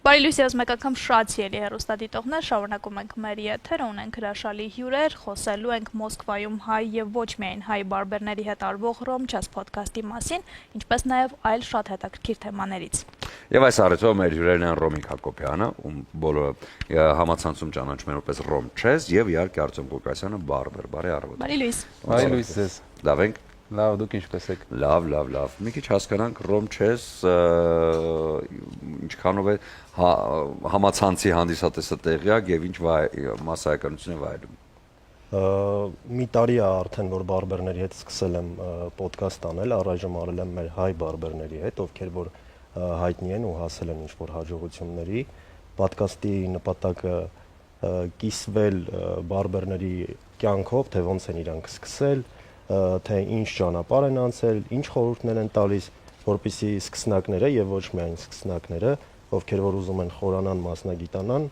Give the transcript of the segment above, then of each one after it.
Բարի լույս ես մեկ անգամ շատ սիրելի հեռուստադիտողներ, շարունակում ենք մեր եթերը, ունենք հրաշալի հյուրեր, խոսելու ենք Մոսկվայում հայ եւ ոչ միայն հայ բարբերների հետ արվող Romchess podcast-ի մասին, ինչպես նաեւ այլ շատ հետաքրքիր թեմաներից։ Եվ այս առիթով մեր հյուրերն են Ռոմիկ Հակոբյանը, ում բոլորը համացանցում ճանաչում են որպես Romchess, եւ իհարկե Արտեմ Ղուկասյանը բարբեր, բարի առավոտ։ Բարի լույս։ Բարի լույս ձեզ։ Լավ ենք։ Լավ, դուք ինչպես եք։ Լավ։ Մի քիչ հասկանանք Romchess ինչքանով է համացանցի հանդիսատեսը տեղյակ եւ ինչ մասսայականություն է վայելում։ Մի տարի է արդեն որ բարբերների հետ սկսել եմ ոդկաստ անել, առայժմ արել եմ մեր հայ բարբերների հետ, ովքեր որ հայտնի են ու հասել են ինչ-որ հաջողությունների։ Ոդկաստի նպատակը կիսվել բարբերների կյանքով, թե ոնց են իրանք սկսել, թե ինչ ճանապարհ են անցել, ինչ խորհուրդներ են տալիս, որպեսզի սկսնակները եւ ոչ միայն սկսնակները, ովքեր որ ուզում են խորանան, մասնագիտանան,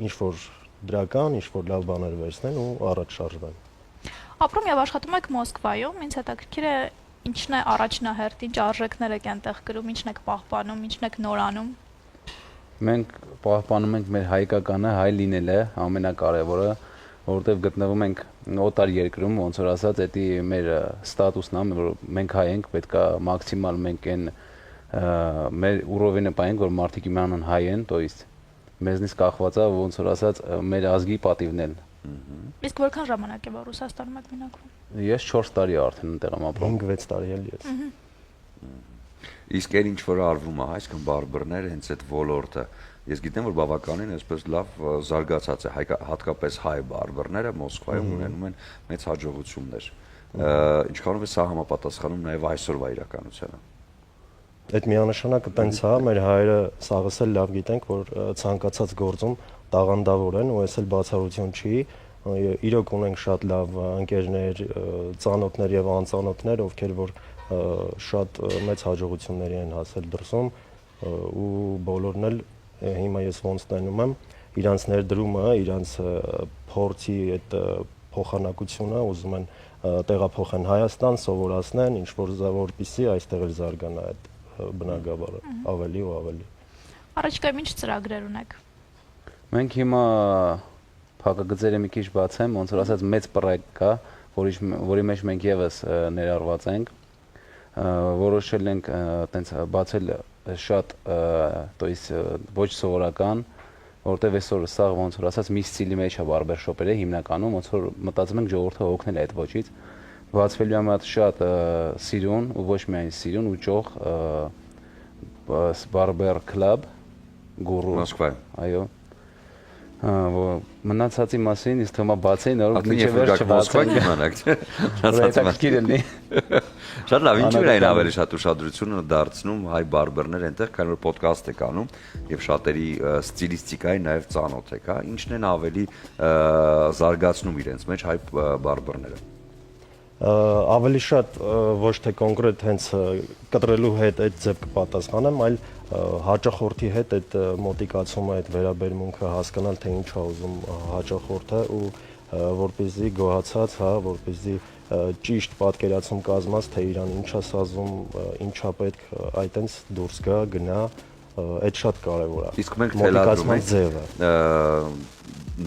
ինչ որ դրական, ինչ որ լավ բաներ վերցնեն ու առաջ շարժվեն։ Ապրում եւ աշխատում եք Մոսկվայում, ինձ հետաքրքիր է ինչն է առաջնահերթ, ինչ արժեքներ եք այնտեղ գրում, ինչն եք պահպանում, ինչն եք նորանում։ Մենք պահպանում ենք մեր հայկականը, հայ լինելը, ամենակարևորը, որովհետև գտնվում ենք օտար երկրում, ոնց որ ասած, դա մեր ստատուսն է, որ մենք հայ ենք, պետքա մաքսիմալ մենք այն մեր ուռովինը պայենք, որ մարդիկ իմանան հայ են, то есть մեզնից կախված է, ոնց որ ասած, մեր ազգի պատիվն են։ Իսկ որքան ժամանակ է որ Ռուսաստանում եք մնակվում։ Ես 4 տարի արդեն այնտեղ եմ ապրում։ 5-6 տարի էլի ես։ Իսկ այն ինչ որ արվում է, այսքան բարբերներ հենց այդ ոլորտը, ես գիտեմ որ բավականին այսպես լավ զարգացած է, հատկապես հայ բարբերները Մոսկվայում ունենում են մեծ հաջողություններ։ Ինչքանով է սա համապատասխանում նաև այսօրվա իրականությանը։ Այդ միանշանակ տենց է, մեր հայերը սաղս էլ լավ գիտենք, որ ցանկացած գործում տաղանդավոր են ու այս էլ բացառություն չի։ Իրոք ունենք շատ լավ ընկերներ, ծանոթներ եւ անծանոթներ, ովքեր որ շատ մեծ հաջողությունների են հասել դրսում ու բոլորն էլ հիմա ես ոնց տենում եմ իրանց ներդրումը, իրանց փորձի այդ փոխանակությունը ուզում են տեղափոխեն Հայաստան, սովորացնեն, ինչ որ որպեսզի այստեղ էլ զարգանա այդ բնակավարը ավելի ու ավելի։ Առաջիկայում ինչ ծրագրեր ունեք։ Մենք հիմա փակագծերը մի քիչ բացեմ, ոնց որ ասած մեծ պրոյեկտ կա, որի մեջ մենք եւս ներառված ենք, որոշել ենք տենց բացել շատ, то есть ոչ սովորական, որտեղ այսօր սա ոնց որ ասած մի ստիլի մեջ է բարբերշոպերը հիմնականում, ոնց որ մտածում ենք ժողովուրդը օգնել այդ ոչից, բացվելու է մատ շատ սիրուն ու ոչ միայն սիրուն ու ճոխ բարբեր կլաբ գուրու Մոսկվայում։ Այո։ Մնացածի մասին իսկ թեմա բացեին, նոր մինչև վերջը Մոսկվա կիմանաք։ Շատ լավ, ինչու է այն ավելի շատ ուշադրությունը դարձնում հայ բարբերներ այնտեղ, քանի որ ոդկաստ եք անում եւ շատերի ստիլիստիկային նաեւ ծանոթ եք, հա, ինչն են ավելի զարգացնում իրենց մեջ հայ բարբերները։ Ավելի շատ ոչ թե կոնկրետ հենց կտրելու հետ այդ ձև կպատասխանեմ, այլ հաճախորդի հետ այդ մոտիկացումը, այդ վերաբերմունքը հասկանալ թե ինչ է ուզում հաճախորդը ու որպեսզի գոհացած, հա, որպեսզի ճիշտ պատկերացում կազմած, թե իրան ինչ է սազում, ինչա պետք այտենց դուրս գա, գնա, այդ շատ կարևոր է։ Իսկ մենք թելադրում ենք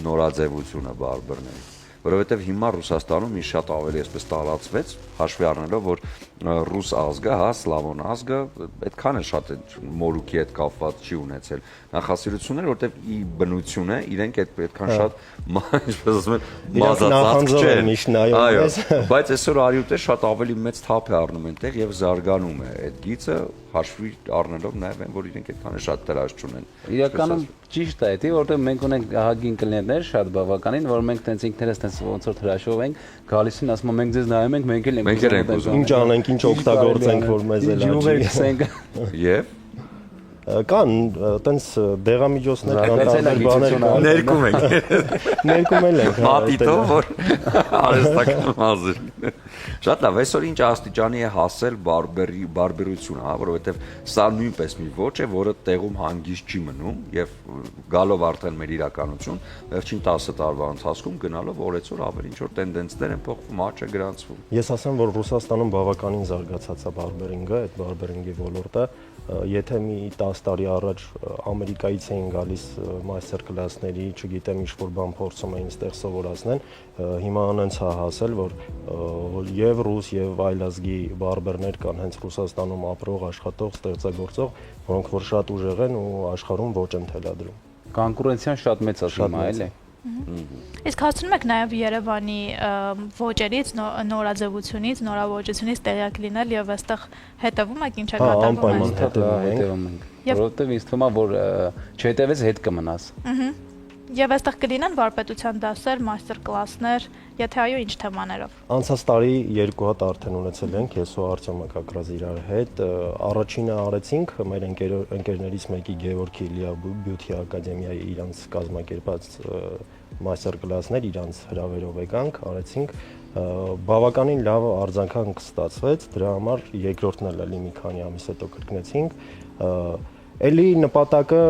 նորաձևությունը բարբերների, որովհետև հիմա Ռուսաստանում ինչ շատ ավելի այսպես տարածվեց, հաշվի առնելով, որ ռուս ազգը, հա, սլավոն ազգը, այդքան է շատ մորուքի հետ կապված չի ունեցել նախասիրություններ, որովհետև ի բնություն է, իրենք այդքան շատ, ինչպես ասում են, մազածածկ չեն։ Այո, բայց այսօր արյուտը շատ ավելի մեծ թափ է առնում այնտեղ եւ զարգանում է այդ գիծը, հաշվի առնելով նաեւ որ իրենք այդքան շատ դրաշ չունեն։ Իրականում ճիշտ է, որովհետև մենք ունենք ահագին կլիենտներ շատ բավականին, որ մենք տենց ինքներս տենց ոնց որ հրաշով ենք, գալիս են ասում են մենք ձեզ նայում ենք, մենք էլ ենք ուզում։ Ինչ անենք, ինչ օգտագործենք, որ մեզ էլ աճի։ Եվ կան տենց դեղամիջոցներ կան, բաներ կան։ Ներկում ենք։ Ներկում ենք։ Մատիտով որ արհեստական մազեր։ Շատ լավ, այսօր ինչ աստիճանի է հասել բարբերությունը, հա, որովհետև սա նույնպես մի ոճ է, որը տեղում հանգիստ չի մնում եւ գալով արդեն մեր իրականություն, վերջին 10 տարվա ընթացքում գնալով օրեցօր ավելի ինչ որ տենդենսներ են փոխվում, աճ է գրանցվում։ Ես ասեմ, որ Ռուսաստանում բավականին զարգացած է բարբերինգը, այդ բարբերինգի ոլորտը, եթե մի 10 10 տարի առաջ Ամերիկայից էին գալիս մաստեր կլասների, չգիտեմ, ինչ-որ բան փորձում էին ստեղ սովորացնել, հիմա անենց է հասել, որ եւ ռուս եւ այլազգի բարբերներ կան հենց Ռուսաստանում ապրող, աշխատող, ստեղծագործող, որոնք որ շատ ուժեղ են ու աշխարհում ոչ են թելադրում։ Կոնկուրենցիան շատ մեծ է հիմա, էլի։ Իսկ հասցնում եք նաև Երևանի ոճերից, նորաձևությունից, նորաոճությունից տեղյակ լինել եւ այստեղ հետևում եք ինչ է կատարվում հետևում ենք։ Որովհետեւ ինձ թվում է, որ չհետևես հետ կմնաս։ Եվ այստեղ կլինեն վարպետության դասեր, մաստեր կլասներ, եթե այո, ինչ թեմաներով։ Անցած տարի 2 հատ արդեն ունեցել ենք, ես ու Արտյոմը կակրած իրար հետ։ Առաջինը արեցինք մեր ընկերներից մեկի Գևորգ Իլիա Բյութի ակադեմիայի իրանց կազմակերպած մաստեր կլասներ, իրանց հրավերով եկանք, արեցինք։ Բավականին լավ արձագանք ստացվեց, դրա համար երկրորդն էլ էլի մի քանի ամիս հետո կրկնեցինք։ Էլի նպատակը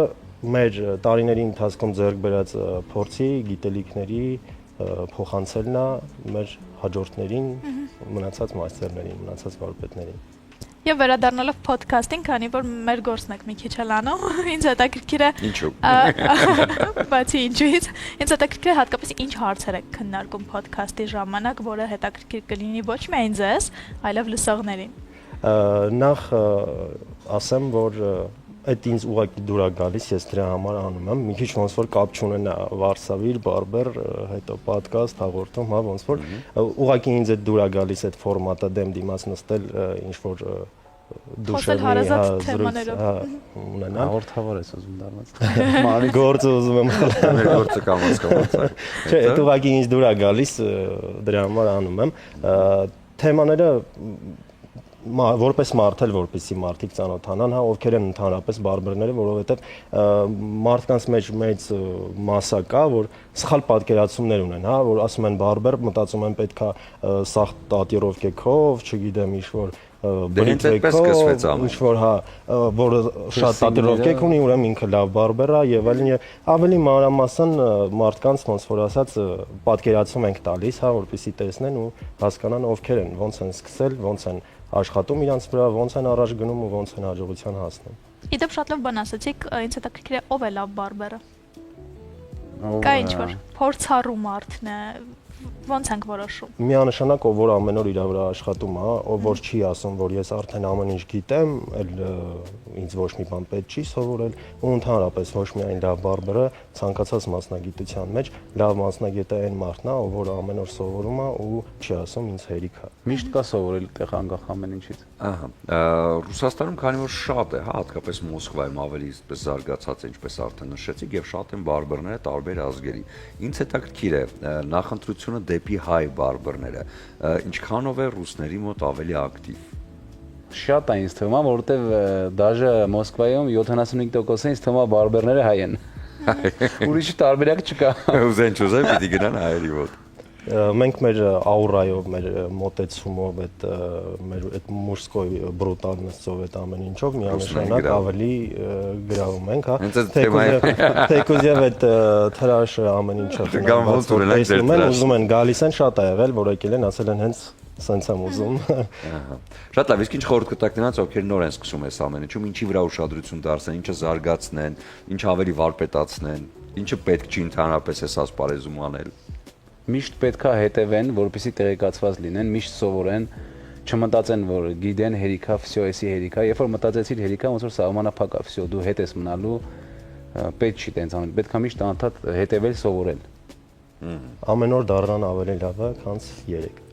մեր տարիների ընթացքում ձեռք բերած փորձի, գիտելիքների փոխանցելն է մեր հաջորդներին, մնացած մաստերներին, մնացած վարպետներին։ Եվ վերադառնալով podcast-ին, քանի որ մեր գործն եք մի քիչ էլ անում, ինձ հետաքրքիր է Ինչու։ Բացի ինչուից, ինձ հետաքրքիր է հատկապես ինչ հարցեր եք քննարկում podcast-ի ժամանակ, որը հետաքրքիր կլինի ոչ միայն ձեզ, այլև լսողներին։ Նախ ասեմ, որ այդ ինձ ուղղակի դուր է գալիս, ես դրա համար անում եմ, մի քիչ ոնց որ կապ չունենա Վարշավիր, բարբեր, հետո podcast, հաղորդում, հա, ոնց որ ուղղակի ինձ այդ դուր է գալիս այդ ֆորմատը դեմ դիմաց նստել, ինչ որ դուշերնի թեմաներով ունենալ։ Հաղորդավար ես ուզում դառնալ։ Մարի գործը ուզում եմ խլել։ Մեր գործը կամաց։ Չէ, այդ ուղղակի ինձ դուր է գալիս, դրա համար անում եմ։ Թեմաները որպես մարդ էլ որպեսի մարդիկ ծանոթանան, հա, ովքեր են ընդհանրապես բարբերները, որովհետև մարդկանց մեջ մեծ մասսա կա, որ սխալ պատկերացումներ ունեն, հա, որ ասում են բարբեր, մտածում են պետքա սաղ տատիրովկեքով, չգիտեմ, ինչ-որ բրիթվեկով, ինչ-որ, հա, որը շատ տատիրովկեք ունի, ուրեմն ինքը լավ բարբեր է եւ այլն, ավելի մանրամասն մարդկանց ոնց որ ասած պատկերացում ենք տալիս, հա, որպեսի տեսնեն ու հասկանան ովքեր են, ոնց են սկսել, ոնց են աշխատում իրանց վրա, ոնց են առաջ գնում ու ոնց են հաջողության հասնում։ Իդեպ շատ լավ բան ասացիք, ինձ հետաքրքիր է ով է լավ բարբերը։ Կա ինչ-որ փորձառու մարդն է, ոնց ենք որոշում։ Միանշանակ ով որ ամեն օր իր վրա աշխատում է, ով որ չի ասում, որ ես արդեն ամեն ինչ գիտեմ, այլ ինձ ոչ մի բան պետք չի սովորել, ու ընդհանրապես ոչ միայն լավ բարբերը, ցանկացած մասնագիտության մեջ լավ մասնագետը այն մարդն է, ով որ ամեն օր սովորում է ու չի ասում ինձ հերիք է։ Միշտ կա սովորել տեղ անկախ ամեն ինչից։ Ահա։ Ռուսաստանում քանի որ շատ է, հա, հատկապես Մոսկվայում ավելի այսպես զարգացած է, ինչպես արդեն նշեցիք, եւ շատ են բարբերները տարբեր ազգերի։ Ինձ հետաքրքիր է նախընտրությունը դեպի հայ բարբերները, ինչքանով է ռուսների մոտ ավելի ակտիվ։ Շատ է ինձ թվում, որովհետև դաժե Մոսկվայում 75% ինձ թվում է բարբերները հայ են։ Ուրիշ տարբերակ չկա։ Ուզեն չուզեն պիտի գնան հայերի մոտ։ Մենք մեր աուրայով, մեր մոտեցումով, մեր այդ մուժսկոյ բրուտալնեսով այդ ամեն ինչով միանշանակ ավելի գրավում ենք, հա։ Թեկուզ եւ այդ թրաշը ամեն ինչը տեսնում են, ուզում են, գալիս են, շատ ա եղել, որ եկել են, ասել են հենց սենց եմ ուզում։ Շատ լավ, իսկ ինչ խորհուրդ կտաք նրանց, ովքեր նոր են սկսում այս ամեն ինչում, ինչի վրա ուշադրություն դարձնեն, ինչը զարգացնեն, ինչ ավելի վարպետացնեն, ինչը պետք չի ընդհանրապես այս ասպարեզում անել։ Միշտ պետքա հետևեն, որպեսզի տեղեկացված լինեն, միշտ սովորեն, չմտածեն, որ գիտեն հերիքա, վсё, էսի հերիքա, երբ որ մտածեցիր հերիքա, ոնց որ սահմանափակ է, վсё, դու հետ ես մնալու, պետք չի տենց անում, պետքա միշտ անդադ հետևել, սովորել։ Ամեն օր դառնան ավելի լավը, քան 3։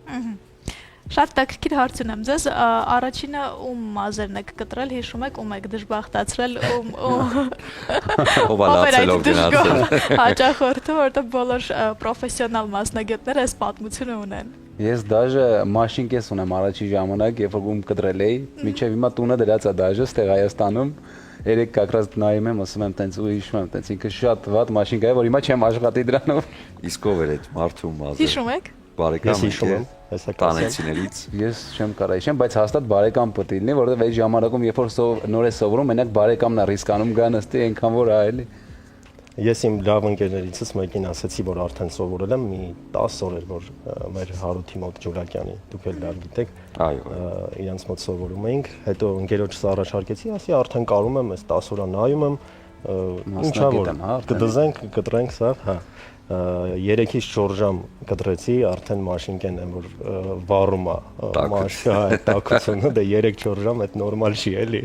Շատ տակրկիր հարց ունեմ ձեզ, առաջինը ում մազերն եք կտրել, հիշում եք, ում եք դժբախտացրել, ով ալացելով գնացել։ Հաճախորդը, որտեղ բոլոր պրոֆեսիոնալ մասնագետները այս պատմությունը ունեն։ Ես դաժե մաշինկես ունեմ առաջի ժամանակ, երբ որ ում կտրել էի, միջև հիմա տունը դրած է դաժե, ստեղ Հայաստանում, երեք կակրած նայում եմ, ասում եմ տենց ու հիշում եմ, տենց ինքը շատ վատ մաշինկա է, որ հիմա չեմ աշխատի դրանով։ Իսկ ով էր այդ մարդու մազը։ Հիշում եք։ Բարեկամ եմ, տանեցիներից։ Ես չեմ կարող հիշեմ, բայց հաստատ բարեկամ պետք լինի, որովհետև այդ ժամանակում երբ որ նոր է սովորում, մենակ բարեկամն է ռիսկանում գա նստի այնքան որ այելի։ Ես իմ լավ ընկերներիցս մեկին ասացի, որ արդեն սովորել եմ, մի 10 օր էր, որ մեր Հարութի մոտ Ջուրակյանի, դուք էլ լավ գիտեք, իրանց մոտ սովորում էինք, հետո ընկերոջս առաջարկեցի, ասի արդեն կարում եմ, այս 10 օրա նայում եմ, ինչա որ կդզենք, կտրենք սա, հա 3-ից 4 ժամ կտրեցի, արդեն մաշինկեն եմ որ վառում է մաշկը, այդ տաքությունը, դե 3-4 ժամ այդ նորմալ չի էլի։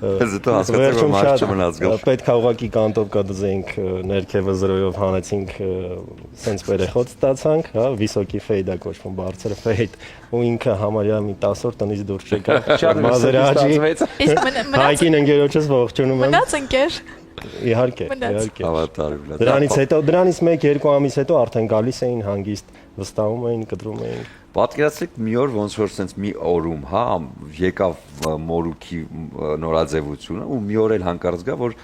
Հետո հասկացա որ մաշ չմնաց գալ։ Պետք է ուղղակի կանտով կդզենք, ներքևը զրոյով հանեցինք, սենց վերեխոտ ստացանք, հա, վիսոկի ֆեյդա կոչվում, բարձր ֆեյդ, ու ինքը համարյա մի 10 օր տնից դուրս չեկա։ Մազերաճի։ Հայկին ընկերոջս ողջունում եմ։ Մնաց ընկեր։ Իհարկե։ Հավատարիմ։ Դրանից 1-2 ամիս հետո արդեն գալիս էին հանգիստ, վստահում էին, կտրում էին։ Պատկերացրեք մի օր ոնց որ sense մի օրում, հա, եկավ մորուքի նորաձևությունը ու մի օր էլ հանկարծ գա որ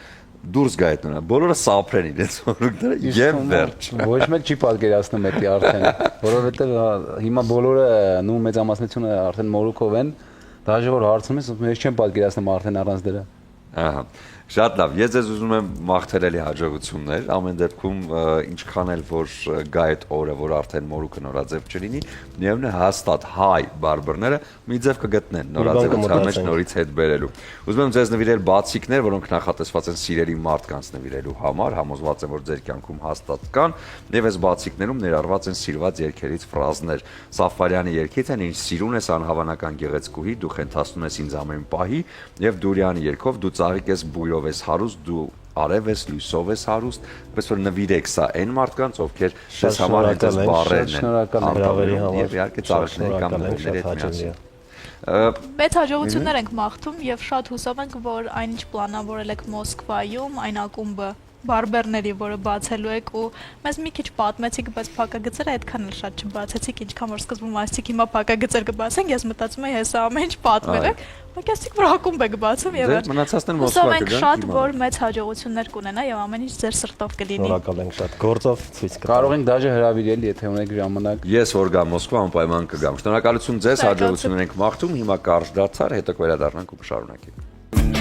դուրս գա այդ նորա։ Բոլորը սափրեն իրենց մորուքները եւ վերջ։ Ոչ մեկ չի պատկերացնում դա արդեն, որովհետեւ հիմա բոլորը նու մեծամասնությունը արդեն մորուքով են, դաժե որ հարցնում ես, ես չեմ պատկերացնում արդեն առանց դրա։ Ահա։ Շատ լավ, ես ձեզ ուզում եմ մաղթել հաջողություններ, ամեն դեպքում ինչքան էլ որ գա այդ օրը, որ արդեն մորուքը նորաձև չլինի, միևնույն է հաստատ հայ բարբերները մի ձև կգտնեն նորաձևության մեջ նորից հետ բերելու։ Ուզում եմ ձեզ նվիրել բացիկներ, որոնք նախատեսված են սիրելի մարդկանց նվիրելու համար, համոզված եմ որ ձեր կյանքում հաստատ կան, եւ այս բացիկներում ներառված են սիրված երգերից ֆրազներ։ Սաֆարյանի երգից են ինչ սիրուն ես անհավանական գեղեցկուհի, դու խենթացնում ես ինձ ամեն պահի, եւ Դուրյանի երգով դու ծաղիկ ես բույրով ես հարուստ, դու արև ես, լույսով ես հարուստ, պես որ նվիրեք սա այն մարդկանց, ովքեր դες համար այդ բառերն են, եւ իհարկե ծաղիկների կամ նվիրների հետ միասին։ Մեծ հաջողություններ ենք մաղթում եւ շատ հուսով ենք, որ այնինչ պլանավորել եք Մոսկվայում, այն ակումբը բարբերների, որը բացելու եք ու մեզ մի քիչ պատմեցիք, բայց փակագծերը այդքան էլ շատ չբացեցիք, ինչքան որ սկզբում ասացիք հիմա փակագծեր կբացենք, ես մտածում եմ հեսա ամեն ինչ պատմել եք, բայց ասիք որ ակումբ եք բացում եւ մնացածն են Մոսկվա կգան։ Շատ որ մեծ հաջողություններ կունենա եւ ամեն ինչ ձեր սրտով կլինի։ Շնորհակալ ենք շատ, գործով ցույց կտա։ Կարող ենք դաժե հրավիրել, եթե ունեք ժամանակ։ Ես որ գամ Մոսկվա անպայման կգամ։ Շնորհակալություն ձեզ, հաջողություններ ենք մաղթում, հիմա կարճ դարձար, հետո կվերադառնանք ու կշարունակենք։